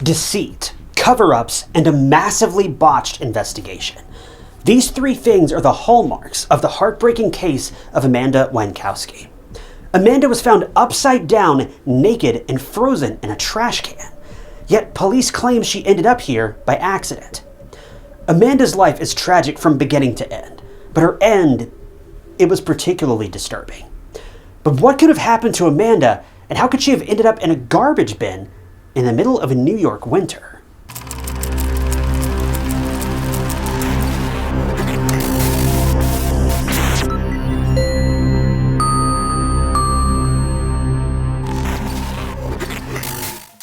deceit, cover-ups, and a massively botched investigation. These three things are the hallmarks of the heartbreaking case of Amanda Wienckowski. Amanda was found upside down, naked, and frozen in a trash can. Yet police claim she ended up here by accident. Amanda's life is tragic from beginning to end, but her end, it was particularly disturbing. But what could have happened to Amanda, and how could she have ended up in a garbage bin in the middle of a New York winter?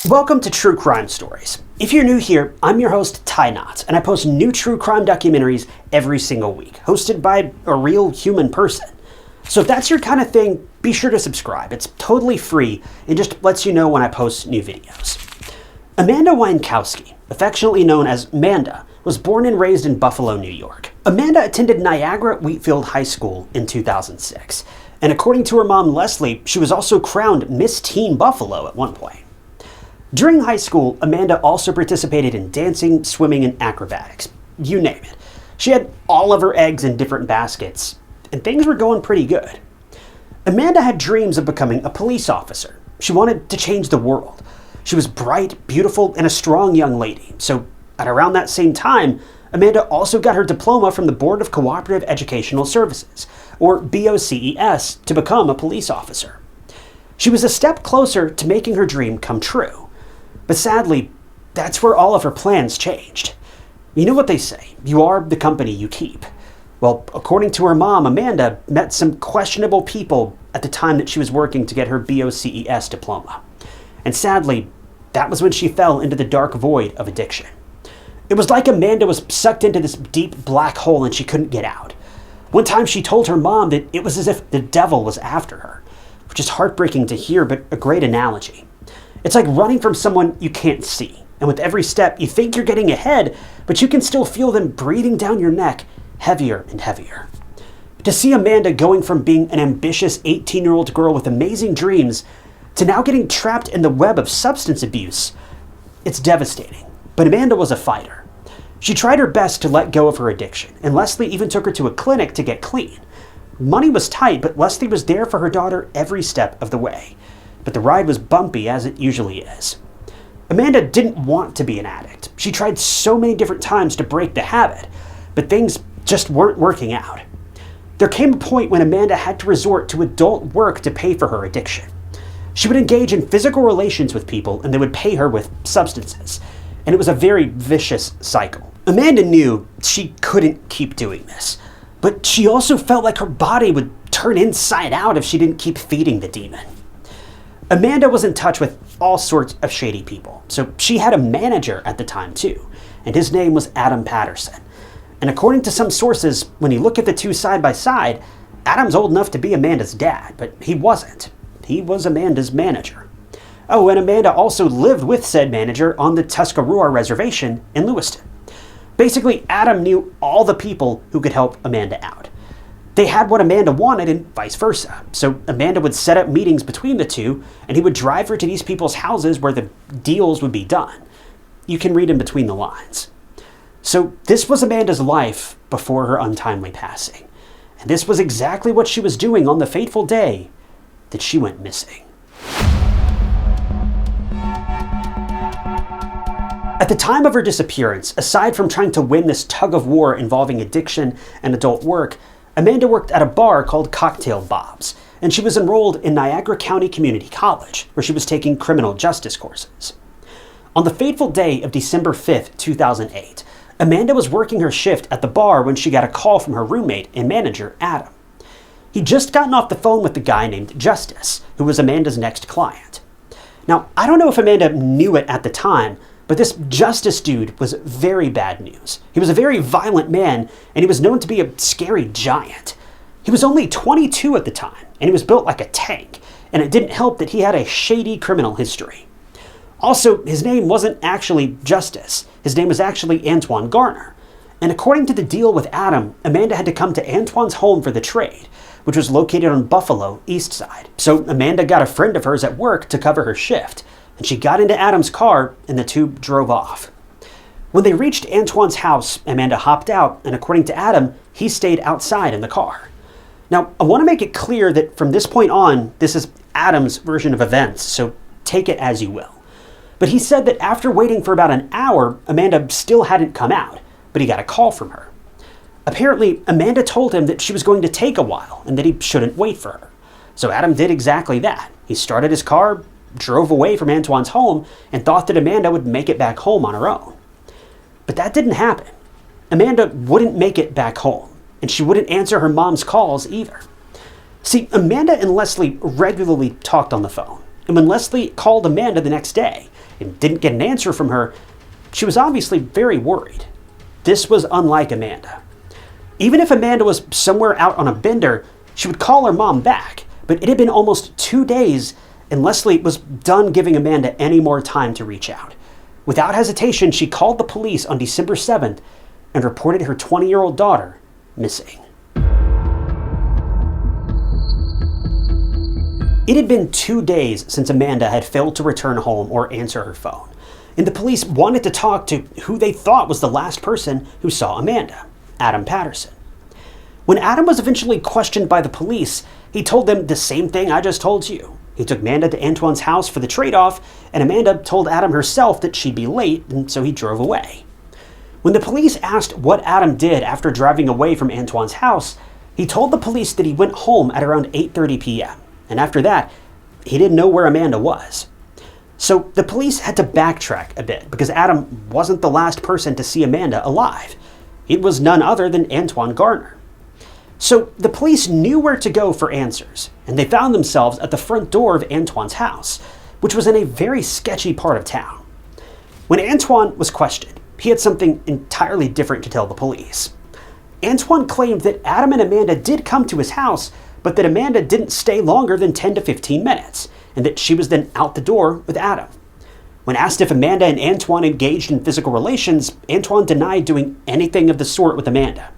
Welcome to True Crime Stories. If you're new here, I'm your host, Ty Knott, and I post new true crime documentaries every single week, hosted by a real human person. So if that's your kind of thing, be sure to subscribe. It's totally free and just lets you know when I post new videos. Amanda Wienckowski, affectionately known as Manda, was born and raised in Buffalo, New York. Amanda attended Niagara Wheatfield High School in 2006, and according to her mom, Leslie, she was also crowned Miss Teen Buffalo at one point. During high school, Amanda also participated in dancing, swimming, and acrobatics. You name it. She had all of her eggs in different baskets, and things were going pretty good. Amanda had dreams of becoming a police officer. She wanted to change the world. She was bright, beautiful, and a strong young lady. So at around that same time, Amanda also got her diploma from the Board of Cooperative Educational Services, or BOCES, to become a police officer. She was a step closer to making her dream come true. But sadly, that's where all of her plans changed. You know what they say, you are the company you keep. Well, according to her mom, Amanda met some questionable people at the time that she was working to get her BOCES diploma. And sadly, that was when she fell into the dark void of addiction. It was like Amanda was sucked into this deep black hole and she couldn't get out. One time she told her mom that it was as if the devil was after her, which is heartbreaking to hear, but a great analogy. It's like running from someone you can't see, and with every step you think you're getting ahead, but you can still feel them breathing down your neck heavier and heavier. To see Amanda going from being an ambitious 18-year-old girl with amazing dreams to now getting trapped in the web of substance abuse, it's devastating. But Amanda was a fighter. She tried her best to let go of her addiction, and Leslie even took her to a clinic to get clean. Money was tight, but Leslie was there for her daughter every step of the way. But the ride was bumpy, as it usually is. Amanda didn't want to be an addict. She tried so many different times to break the habit, but things just weren't working out. There came a point when Amanda had to resort to adult work to pay for her addiction. She would engage in physical relations with people, and they would pay her with substances, and it was a very vicious cycle. Amanda knew she couldn't keep doing this, but she also felt like her body would turn inside out if she didn't keep feeding the demon. Amanda was in touch with all sorts of shady people, so she had a manager at the time too, and his name was Adam Patterson. And according to some sources, when you look at the two side by side, Adam's old enough to be Amanda's dad, but he wasn't. He was Amanda's manager. Oh, and Amanda also lived with said manager on the Tuscarora Reservation in Lewiston. Basically, Adam knew all the people who could help Amanda out. They had what Amanda wanted and vice versa. So Amanda would set up meetings between the two, and he would drive her to these people's houses where the deals would be done. You can read in between the lines. So this was Amanda's life before her untimely passing. And this was exactly what she was doing on the fateful day that she went missing. At the time of her disappearance, aside from trying to win this tug of war involving addiction and adult work, Amanda worked at a bar called Cocktail Bob's, and she was enrolled in Niagara County Community College, where she was taking criminal justice courses. On the fateful day of December 5th, 2008, Amanda was working her shift at the bar when she got a call from her roommate and manager, Adam. He'd just gotten off the phone with the guy named Justice, who was Amanda's next client. Now, I don't know if Amanda knew it at the time, but this Justice dude was very bad news. He was a very violent man, and he was known to be a scary giant. He was only 22 at the time, and he was built like a tank, and it didn't help that he had a shady criminal history. Also, his name wasn't actually Justice. His name was actually Antoine Garner. And according to the deal with Adam, Amanda had to come to Antoine's home for the trade, which was located on Buffalo East Side. So Amanda got a friend of hers at work to cover her shift, and she got into Adam's car and the two drove off. When they reached Antoine's house, Amanda hopped out, and according to Adam, he stayed outside in the car. Now, I want to make it clear that from this point on, this is Adam's version of events, so take it as you will. But he said that after waiting for about an hour, Amanda still hadn't come out, but he got a call from her. Apparently, Amanda told him that she was going to take a while and that he shouldn't wait for her. So Adam did exactly that. He started his car, drove away from Antoine's home, and thought that Amanda would make it back home on her own. But that didn't happen. Amanda wouldn't make it back home, and she wouldn't answer her mom's calls either. See, Amanda and Leslie regularly talked on the phone, and when Leslie called Amanda the next day and didn't get an answer from her, she was obviously very worried. This was unlike Amanda. Even if Amanda was somewhere out on a bender, she would call her mom back, but it had been almost 2 days, and Leslie was done giving Amanda any more time to reach out. Without hesitation, she called the police on December 7th and reported her 20-year-old daughter missing. It had been 2 days since Amanda had failed to return home or answer her phone, and the police wanted to talk to who they thought was the last person who saw Amanda, Adam Patterson. When Adam was eventually questioned by the police, he told them the same thing I just told you. He took Amanda to Antoine's house for the trade-off, and Amanda told Adam herself that she'd be late, and so he drove away. When the police asked what Adam did after driving away from Antoine's house, he told the police that he went home at around 8:30 p.m., and after that, he didn't know where Amanda was. So the police had to backtrack a bit, because Adam wasn't the last person to see Amanda alive. It was none other than Antoine Garner. So the police knew where to go for answers, and they found themselves at the front door of Antoine's house, which was in a very sketchy part of town. When Antoine was questioned, he had something entirely different to tell the police. Antoine claimed that Adam and Amanda did come to his house, but that Amanda didn't stay longer than 10 to 15 minutes, and that she was then out the door with Adam. When asked if Amanda and Antoine engaged in physical relations, Antoine denied doing anything of the sort with Amanda.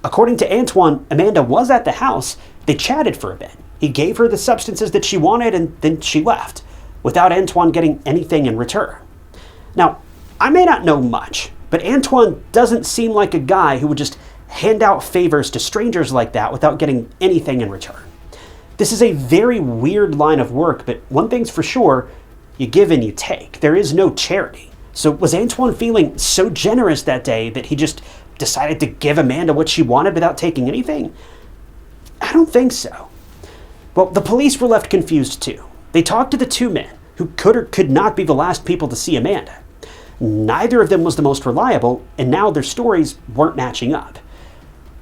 According to Antoine, Amanda was at the house. They chatted for a bit. He gave her the substances that she wanted, and then she left, without Antoine getting anything in return. Now, I may not know much, but Antoine doesn't seem like a guy who would just hand out favors to strangers like that without getting anything in return. This is a very weird line of work, but one thing's for sure, you give and you take. There is no charity. So was Antoine feeling so generous that day that he just decided to give Amanda what she wanted without taking anything? I don't think so. Well, the police were left confused too. They talked to the two men who could or could not be the last people to see Amanda. Neither of them was the most reliable, and now their stories weren't matching up.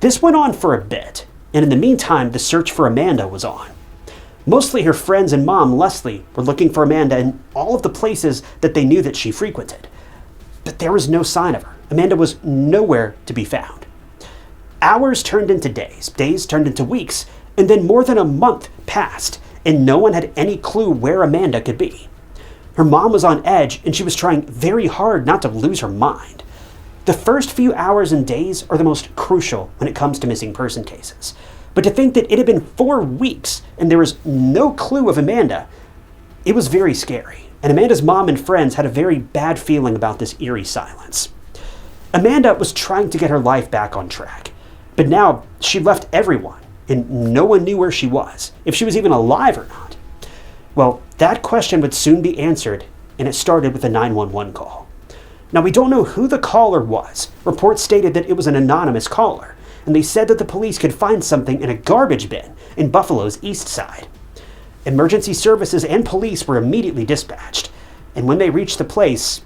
This went on for a bit, and in the meantime, the search for Amanda was on. Mostly her friends and mom, Leslie, were looking for Amanda in all of the places that they knew that she frequented. But there was no sign of her. Amanda was nowhere to be found. Hours turned into days, days turned into weeks, and then more than a month passed, and no one had any clue where Amanda could be. Her mom was on edge, and she was trying very hard not to lose her mind. The first few hours and days are the most crucial when it comes to missing person cases. But to think that it had been 4 weeks and there was no clue of Amanda, it was very scary. And Amanda's mom and friends had a very bad feeling about this eerie silence. Amanda was trying to get her life back on track, but now she left everyone, and no one knew where she was, if she was even alive or not. Well, that question would soon be answered, and it started with a 911 call. Now, we don't know who the caller was. Reports stated that it was an anonymous caller, and they said that the police could find something in a garbage bin in Buffalo's east side. Emergency services and police were immediately dispatched, and when they reached the place,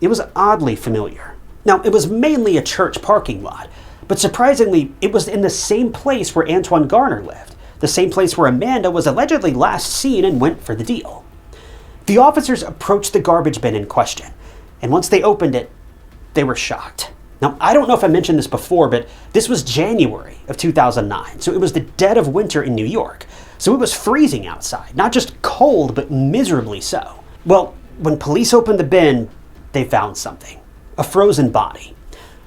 it was oddly familiar. Now, it was mainly a church parking lot, but surprisingly, it was in the same place where Antoine Garner lived, the same place where Amanda was allegedly last seen and went for the deal. The officers approached the garbage bin in question, and once they opened it, they were shocked. Now, I don't know if I mentioned this before, but this was January of 2009, so it was the dead of winter in New York. So it was freezing outside, not just cold, but miserably so. Well, when police opened the bin, they found something. A frozen body.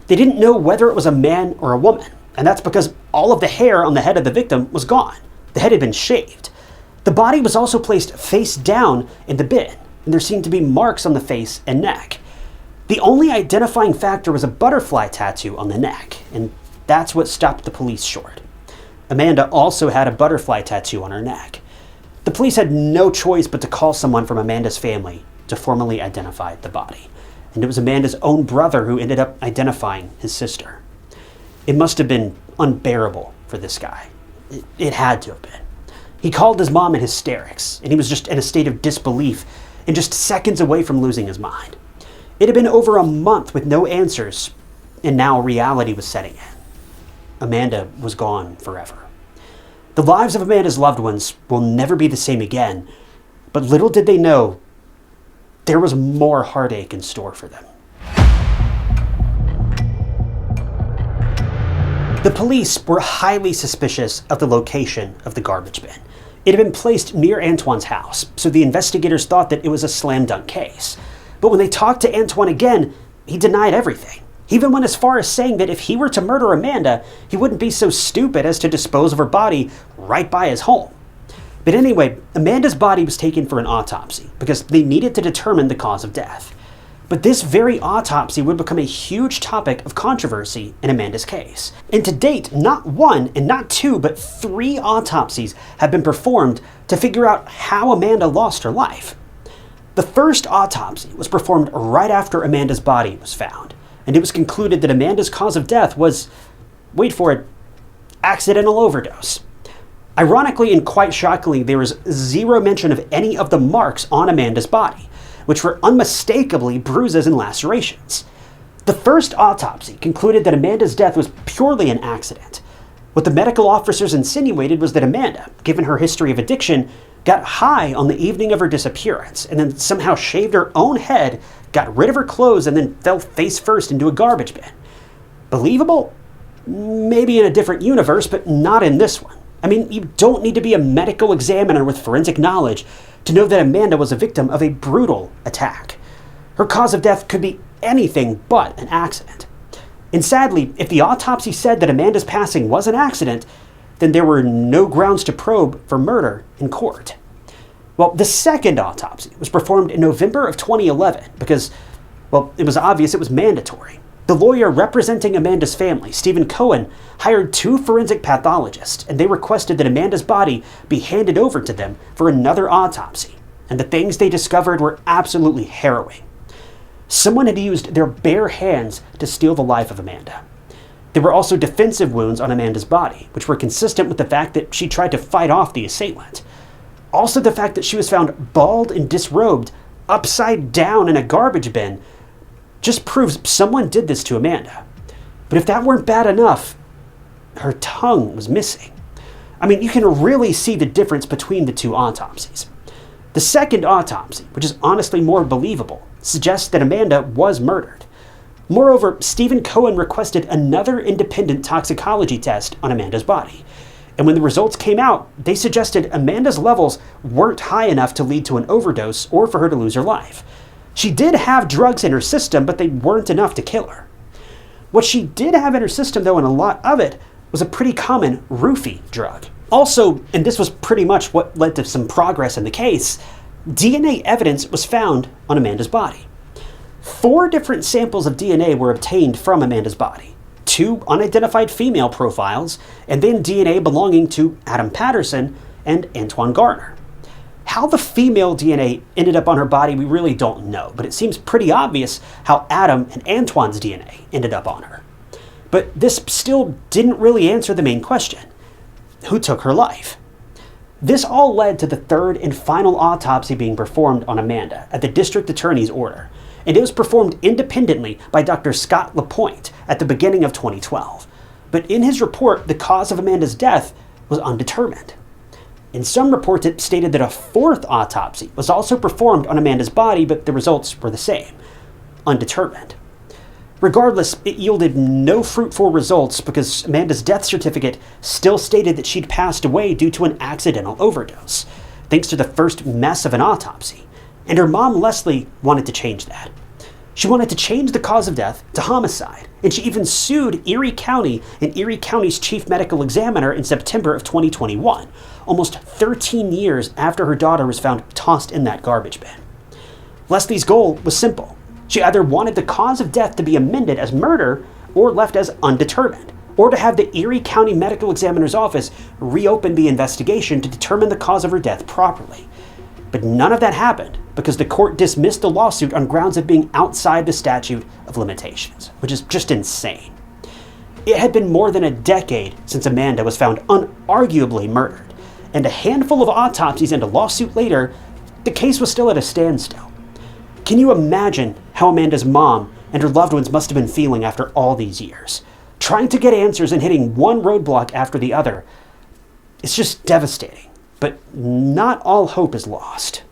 They didn't know whether it was a man or a woman, and that's because all of the hair on the head of the victim was gone. The head had been shaved. The body was also placed face down in the bin, and there seemed to be marks on the face and neck. The only identifying factor was a butterfly tattoo on the neck, and that's what stopped the police short. Amanda also had a butterfly tattoo on her neck. The police had no choice but to call someone from Amanda's family to formally identify the body, and it was Amanda's own brother who ended up identifying his sister. It must have been unbearable for this guy. It had to have been. He called his mom in hysterics, and he was just in a state of disbelief and just seconds away from losing his mind. It had been over a month with no answers, and now reality was setting in. Amanda was gone forever. The lives of Amanda's loved ones will never be the same again, but little did they know there was more heartache in store for them. The police were highly suspicious of the location of the garbage bin. It had been placed near Antoine's house, so the investigators thought that it was a slam dunk case. But when they talked to Antoine again, he denied everything. He even went as far as saying that if he were to murder Amanda, he wouldn't be so stupid as to dispose of her body right by his home. But anyway, Amanda's body was taken for an autopsy because they needed to determine the cause of death. But this very autopsy would become a huge topic of controversy in Amanda's case. And to date, not one and not two, but 3 autopsies have been performed to figure out how Amanda lost her life. The first autopsy was performed right after Amanda's body was found, and it was concluded that Amanda's cause of death was, wait for it, accidental overdose. Ironically and quite shockingly, there was zero mention of any of the marks on Amanda's body, which were unmistakably bruises and lacerations. The first autopsy concluded that Amanda's death was purely an accident. What the medical officers insinuated was that Amanda, given her history of addiction, got high on the evening of her disappearance and then somehow shaved her own head, got rid of her clothes, and then fell face first into a garbage bin. Believable? Maybe in a different universe, but not in this one. I mean, you don't need to be a medical examiner with forensic knowledge to know that Amanda was a victim of a brutal attack. Her cause of death could be anything but an accident. And sadly, if the autopsy said that Amanda's passing was an accident, then there were no grounds to probe for murder in court. Well, the second autopsy was performed in November of 2011 because, well, it was obvious it was mandatory. The lawyer representing Amanda's family, Stephen Cohen, hired 2 forensic pathologists, and they requested that Amanda's body be handed over to them for another autopsy. And the things they discovered were absolutely harrowing. Someone had used their bare hands to steal the life of Amanda. There were also defensive wounds on Amanda's body, which were consistent with the fact that she tried to fight off the assailant. Also the fact that she was found bald and disrobed, upside down in a garbage bin, just proves someone did this to Amanda. But if that weren't bad enough, her tongue was missing. I mean, you can really see the difference between the 2 autopsies. The second autopsy, which is honestly more believable, suggests that Amanda was murdered. Moreover, Stephen Cohen requested another independent toxicology test on Amanda's body. And when the results came out, they suggested Amanda's levels weren't high enough to lead to an overdose or for her to lose her life. She did have drugs in her system, but they weren't enough to kill her. What she did have in her system, though, and a lot of it, was a pretty common roofie drug. Also, and this was pretty much what led to some progress in the case, DNA evidence was found on Amanda's body. 4 different samples of DNA were obtained from Amanda's body. 2 unidentified female profiles, and then DNA belonging to Adam Patterson and Antoine Garner. How the female DNA ended up on her body, we really don't know, but it seems pretty obvious how Adam and Antoine's DNA ended up on her. But this still didn't really answer the main question. Who took her life? This all led to the 3rd and final autopsy being performed on Amanda at the district attorney's order, and it was performed independently by Dr. Scott LaPointe at the beginning of 2012. But in his report, the cause of Amanda's death was undetermined. In some reports, it stated that a 4th autopsy was also performed on Amanda's body, but the results were the same, undetermined. Regardless, it yielded no fruitful results because Amanda's death certificate still stated that she'd passed away due to an accidental overdose, thanks to the first mess of an autopsy. And her mom, Leslie, wanted to change that. She wanted to change the cause of death to homicide, and she even sued Erie County and Erie County's chief medical examiner in September of 2021, almost 13 years after her daughter was found tossed in that garbage bin. Leslie's goal was simple. She either wanted the cause of death to be amended as murder or left as undetermined, or to have the Erie County Medical Examiner's Office reopen the investigation to determine the cause of her death properly. But none of that happened because the court dismissed the lawsuit on grounds of being outside the statute of limitations, which is just insane. It had been more than a decade since Amanda was found unarguably murdered, and a handful of autopsies and a lawsuit later, the case was still at a standstill. Can you imagine how Amanda's mom and her loved ones must have been feeling after all these years? Trying to get answers and hitting one roadblock after the other. It's just devastating, but not all hope is lost.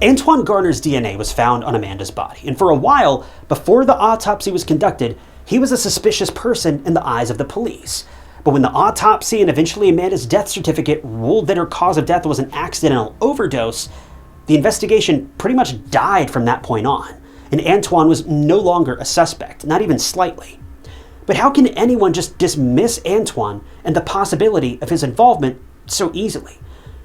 Antoine Garner's DNA was found on Amanda's body, and for a while, before the autopsy was conducted, he was a suspicious person in the eyes of the police. But when the autopsy and eventually Amanda's death certificate ruled that her cause of death was an accidental overdose, the investigation pretty much died from that point on, and Antoine was no longer a suspect, not even slightly. But how can anyone just dismiss Antoine and the possibility of his involvement so easily?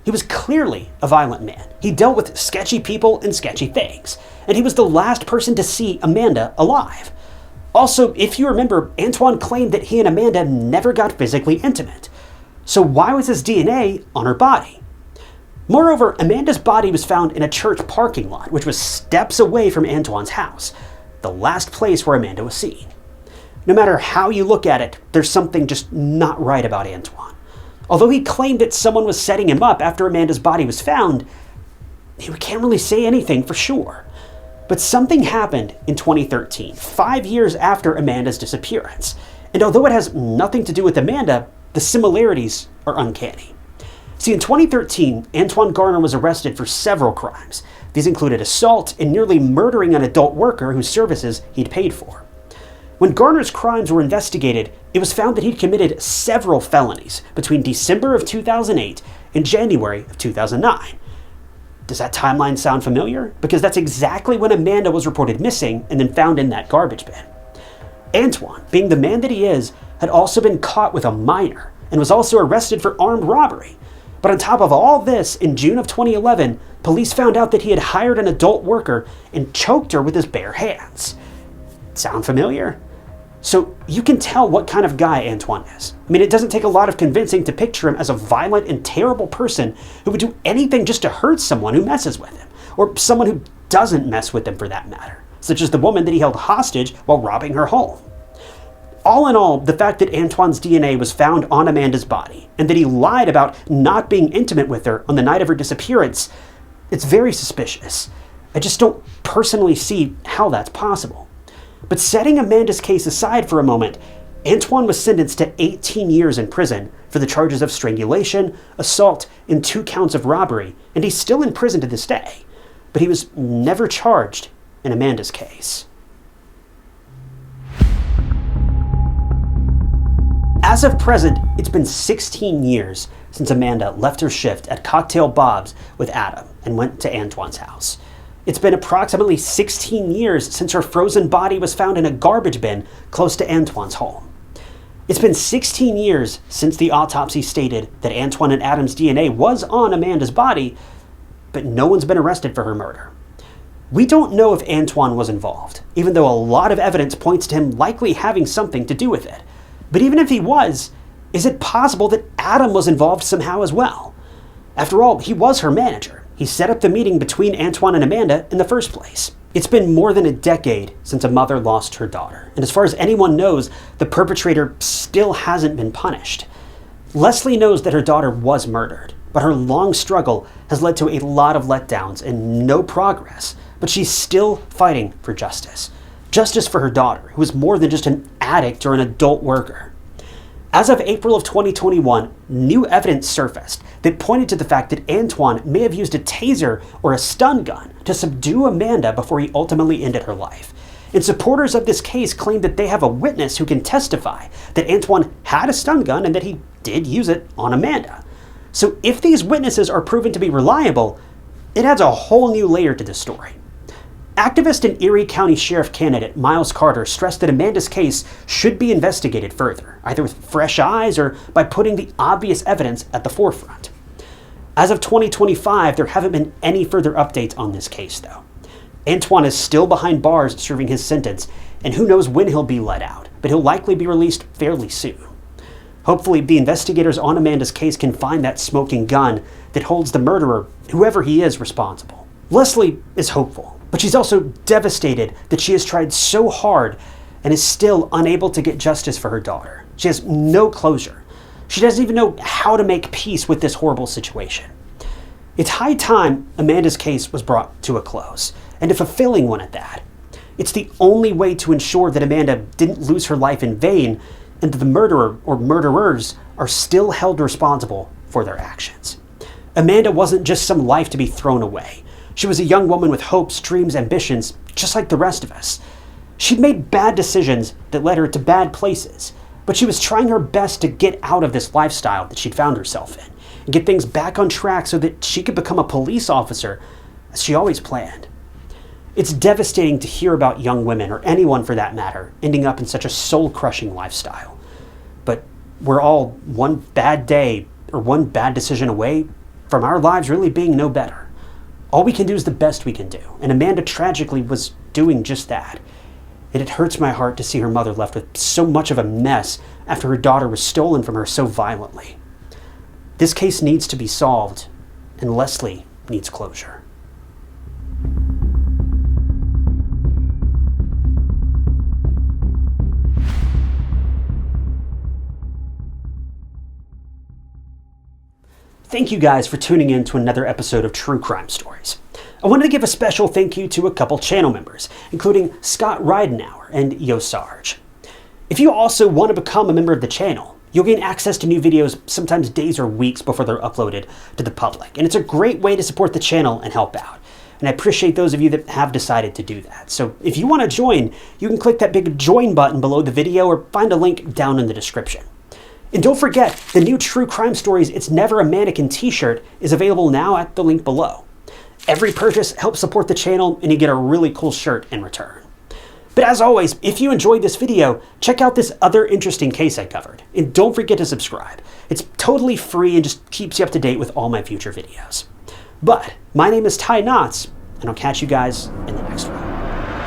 He was clearly a violent man. He dealt with sketchy people and sketchy things, and he was the last person to see Amanda alive. Also, if you remember, Antoine claimed that he and Amanda never got physically intimate. So why was his DNA on her body? Moreover, Amanda's body was found in a church parking lot, which was steps away from Antoine's house, the last place where Amanda was seen. No matter how you look at it, there's something just not right about Antoine. Although he claimed that someone was setting him up after Amanda's body was found, he can't really say anything for sure. But something happened in 2013, 5 years after Amanda's disappearance. And although it has nothing to do with Amanda, the similarities are uncanny. See, in 2013, Antoine Garner was arrested for several crimes. These included assault and nearly murdering an adult worker whose services he'd paid for. When Garner's crimes were investigated, it was found that he'd committed several felonies between December of 2008 and January of 2009. Does that timeline sound familiar? Because that's exactly when Amanda was reported missing and then found in that garbage bin. Antoine, being the man that he is, had also been caught with a minor and was also arrested for armed robbery. But on top of all this, in June of 2011, police found out that he had hired an adult worker and choked her with his bare hands. Sound familiar? So you can tell what kind of guy Antoine is. I mean, it doesn't take a lot of convincing to picture him as a violent and terrible person who would do anything just to hurt someone who messes with him, or someone who doesn't mess with him for that matter, such as the woman that he held hostage while robbing her home. All in all, the fact that Antoine's DNA was found on Amanda's body, and that he lied about not being intimate with her on the night of her disappearance, it's very suspicious. I just don't personally see how that's possible. But setting Amanda's case aside for a moment, Antoine was sentenced to 18 years in prison for the charges of strangulation, assault, and 2 counts of robbery, and he's still in prison to this day. But he was never charged in Amanda's case. As of present, it's been 16 years since Amanda left her shift at Cocktail Bob's with Adam and went to Antoine's house. It's been approximately 16 years since her frozen body was found in a garbage bin close to Antoine's home. It's been 16 years since the autopsy stated that Antoine and Adam's DNA was on Amanda's body, but no one's been arrested for her murder. We don't know if Antoine was involved, even though a lot of evidence points to him likely having something to do with it. But even if he was, is it possible that Adam was involved somehow as well? After all, he was her manager. He set up the meeting between Antoine and Amanda in the first place. It's been more than a decade since a mother lost her daughter, and as far as anyone knows, the perpetrator still hasn't been punished. Leslie knows that her daughter was murdered, but her long struggle has led to a lot of letdowns and no progress, but she's still fighting for justice. Justice for her daughter, who is more than just an addict or an adult worker. As of April of 2021, new evidence surfaced that pointed to the fact that Antoine may have used a taser or a stun gun to subdue Amanda before he ultimately ended her life. And supporters of this case claim that they have a witness who can testify that Antoine had a stun gun and that he did use it on Amanda. So if these witnesses are proven to be reliable, it adds a whole new layer to this story. Activist and Erie County Sheriff candidate Miles Carter stressed that Amanda's case should be investigated further, either with fresh eyes or by putting the obvious evidence at the forefront. As of 2025, there haven't been any further updates on this case, though. Antoine is still behind bars serving his sentence, and who knows when he'll be let out, but he'll likely be released fairly soon. Hopefully, the investigators on Amanda's case can find that smoking gun that holds the murderer, whoever he is, responsible. Leslie is hopeful, but she's also devastated that she has tried so hard and is still unable to get justice for her daughter. She has no closure. She doesn't even know how to make peace with this horrible situation. It's high time Amanda's case was brought to a close, and a fulfilling one at that. It's the only way to ensure that Amanda didn't lose her life in vain, and that the murderer or murderers are still held responsible for their actions. Amanda wasn't just some life to be thrown away. She was a young woman with hopes, dreams, ambitions, just like the rest of us. She'd made bad decisions that led her to bad places, but she was trying her best to get out of this lifestyle that she'd found herself in and get things back on track so that she could become a police officer, as she always planned. It's devastating to hear about young women, or anyone for that matter, ending up in such a soul-crushing lifestyle. But we're all one bad day or one bad decision away from our lives really being no better. All we can do is the best we can do, and Amanda tragically was doing just that. And it hurts my heart to see her mother left with so much of a mess after her daughter was stolen from her so violently. This case needs to be solved, and Leslie needs closure. Thank you guys for tuning in to another episode of True Crime Stories. I wanted to give a special thank you to a couple channel members, including Scott Ridenauer and Yosarge. If you also want to become a member of the channel, you'll gain access to new videos sometimes days or weeks before they're uploaded to the public, and it's a great way to support the channel and help out. And I appreciate those of you that have decided to do that. So if you want to join, you can click that big join button below the video or find a link down in the description. And don't forget, the new True Crime Stories It's Never a Mannequin t-shirt is available now at the link below. Every purchase helps support the channel, and you get a really cool shirt in return. But as always, if you enjoyed this video, check out this other interesting case I covered. And don't forget to subscribe. It's totally free and just keeps you up to date with all my future videos. But my name is Ty Knotts, and I'll catch you guys in the next one.